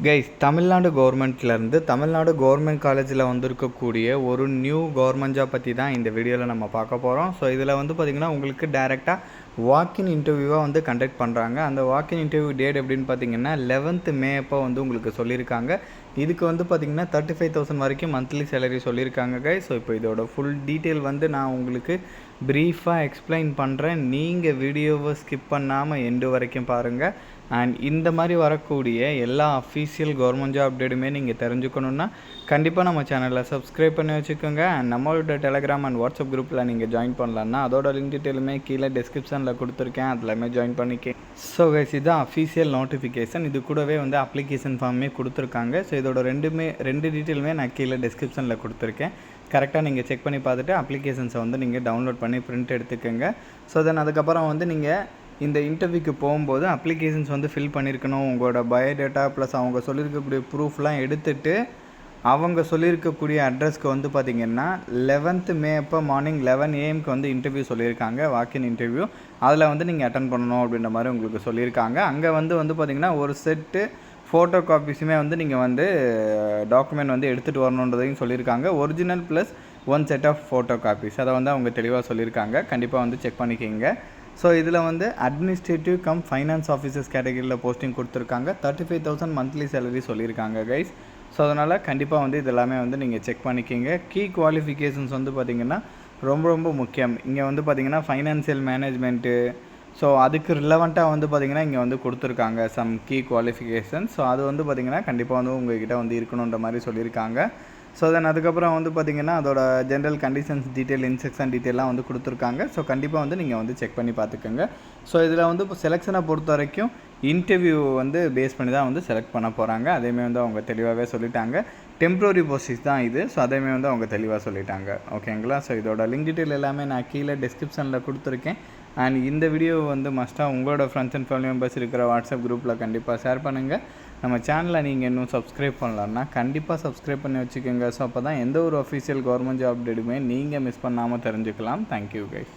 Guys, Tamil Nadu government காலேஜில் வந்திருக்கக்கூடிய ஒரு நியூ கவர்மெண்ட் ஜாப் பற்றி தான் இந்த வீடியோவில் நம்ம பார்க்க போகிறோம். ஸோ இதில் வந்து பார்த்திங்கன்னா உங்களுக்கு டைரெக்டாக வாக்கின் இன்டர்வியூவாக வந்து கண்டக்ட் பண்ணுறாங்க. அந்த வாக்கின் இன்டர்வியூ டேட் எப்படின்னு பார்த்தீங்கன்னா 11th May அப்போ வந்து உங்களுக்கு சொல்லியிருக்காங்க. இதுக்கு வந்து பார்த்திங்கன்னா 35,000 வரைக்கும் மந்த்லி சேலரி சொல்லியிருக்காங்க கைஸ். ஸோ இப்போ இதோட ஃபுல் டீட்டெயில் வந்து நான் உங்களுக்கு ப்ரீஃபாக எக்ஸ்பிளைன் பண்ணுறேன். நீங்கள் வீடியோவை ஸ்கிப் பண்ணாமல் எண்டு வரைக்கும் பாருங்கள். அண்ட் இந்த மாதிரி வரக்கூடிய எல்லா அஃபீஷியல் கவர்மெண்ட் ஜாப் அப்டேட்டுமே நீங்கள் தெரிஞ்சுக்கணுன்னா கண்டிப்பாக நம்ம சேனலில் சப்ஸ்கிரைப் பண்ணி வச்சுக்கோங்க. அண்ட் நம்மளோட டெலகிராம் அண்ட் வாட்ஸ்அப் குரூப்பில் நீங்கள் ஜாயின் பண்ணலான்னா அதோட லிங்க் டீட்டெயிலுமே கீழே டிஸ்கிரிப்ஷனில் கொடுத்துருக்கேன், அதில் ஜாயின் பண்ணிக்க. ஸோ கைஸ், இதுதான் அஃபீஷியல் நோட்டிஃபிகேஷன். இது கூடவே வந்து அப்ளிகேஷன் ஃபார்மே கொடுத்துருக்காங்க. ஸோ இதோட ரெண்டு டீட்டெயிலுமே நான் கீழே டிஸ்கிரிப்ஷனில் கொடுத்துருக்கேன். கரெக்டாக நீங்கள் செக் பண்ணி பார்த்துட்டு அப்ளிகேஷன்ஸை வந்து நீங்கள் டவுன்லோட் பண்ணி பிரிண்ட் எடுத்துக்கோங்க. ஸோ தென் அதுக்கப்புறம் வந்து நீங்கள் இந்த இன்டர்வியூக்கு போகும்போது அப்ளிகேஷன்ஸ் வந்து ஃபில் பண்ணியிருக்கணும். உங்களோட பயோடேட்டா ப்ளஸ் அவங்க சொல்லியிருக்கக்கூடிய ப்ரூஃப்லாம் எடுத்துகிட்டு அவங்க சொல்லியிருக்கக்கூடிய அட்ரஸ்க்கு வந்து பார்த்திங்கன்னா 11th May அப்போ மார்னிங் 11 AM வந்து இன்டர்வியூ சொல்லியிருக்காங்க, வாக்கின் இன்டர்வியூ. அதில் வந்து நீங்கள் அட்டன் பண்ணணும் அப்படின்ற மாதிரி உங்களுக்கு சொல்லியிருக்காங்க. அங்கே வந்து பார்த்திங்கன்னா ஒரு செட்டு ஃபோட்டோ காப்பீஸுமே வந்து நீங்கள் வந்து டாக்குமெண்ட் வந்து எடுத்துகிட்டு வரணுன்றதையும் சொல்லியிருக்காங்க. Original plus 1 set of photo copies அதை வந்து அவங்க தெளிவாக சொல்லியிருக்காங்க. கண்டிப்பாக வந்து செக் பண்ணிக்கிங்க. ஸோ இதில் வந்து அட்மினிஸ்ட்ரேட்டிவ் கம் ஃபைனான்ஸ் ஆஃபீஸர்ஸ் கேட்டகரியில் போஸ்டிங் கொடுத்துருக்காங்க. 35,000 மந்த்லி சேலரி சொல்லியிருக்காங்க கைஸ். ஸோ அதனால் கண்டிப்பாக வந்து இதெல்லாமே வந்து நீங்கள் செக் பண்ணிக்கிங்க. கீ குவாலிஃபிகேஷன்ஸ் வந்து பார்த்திங்கன்னா ரொம்ப முக்கியம். இங்கே வந்து பார்த்திங்கன்னா ஃபைனான்சியல் மேனேஜ்மெண்ட்டு, ஸோ அதுக்கு ரிலவெண்ட்டாக வந்து பார்த்திங்கன்னா இங்கே வந்து கொடுத்துருக்காங்க சம் கீ குவாலிஃபிகேஷன்ஸ். ஸோ அது வந்து பார்த்திங்கன்னா கண்டிப்பாக வந்து உங்கள்கிட்ட வந்து இருக்கணுன்ற மாதிரி சொல்லியிருக்காங்க. ஸோ தென் அதுக்கப்புறம் வந்து பார்த்திங்கன்னா அதோட ஜென்ரல் கண்டிஷன்ஸ் டீட்டெயில், இன்ஸ்ட்ரக்ஷன் டீட்டெயிலாம் வந்து கொடுத்துருக்காங்க. ஸோ கண்டிப்பாக வந்து நீங்கள் வந்து செக் பண்ணி பார்த்துக்கோங்க. ஸோ இதில் வந்து இப்போ செலெக்ஷனை பொறுத்த வரைக்கும் இன்டர்வியூ வந்து பேஸ் பண்ணி தான் வந்து செலக்ட் பண்ண போகிறாங்க. அதேமாதிரி வந்து அவங்க தெளிவாகவே சொல்லிட்டாங்க. டெம்ப்ரரி போஸ்டிங் தான் இது. ஸோ அதேமாதிரி வந்து அவங்க தெளிவாக சொல்லிட்டாங்க. ஓகேங்களா? ஸோ இதோட லிங்க் டீட்டெயில் எல்லாமே நான் கீழே டிஸ்கிரிப்ஷனில் கொடுத்துருக்கேன். அண்ட் இந்த வீடியோ வந்து மஸ்ட்டாக உங்களோட ஃப்ரெண்ட்ஸ் அண்ட் ஃபேமிலி மெம்பர்ஸ் இருக்கிற வாட்ஸ்அப் குரூப்பில் கண்டிப்பாக ஷேர் பண்ணுங்கள். நம்ம சேனலை நீங்கள் இன்னும் சப்ஸ்கிரைப் பண்ணலான்னா கண்டிப்பாக சப்ஸ்கிரைப் பண்ணி வச்சுக்கோங்க. ஸோ அப்போ தான் எந்த ஒரு அஃபீஷியல் கவர்மெண்ட் ஜாப் அப்டேட்டுமே நீங்கள் மிஸ் பண்ணாமல் தெரிஞ்சுக்கலாம். Thank you guys.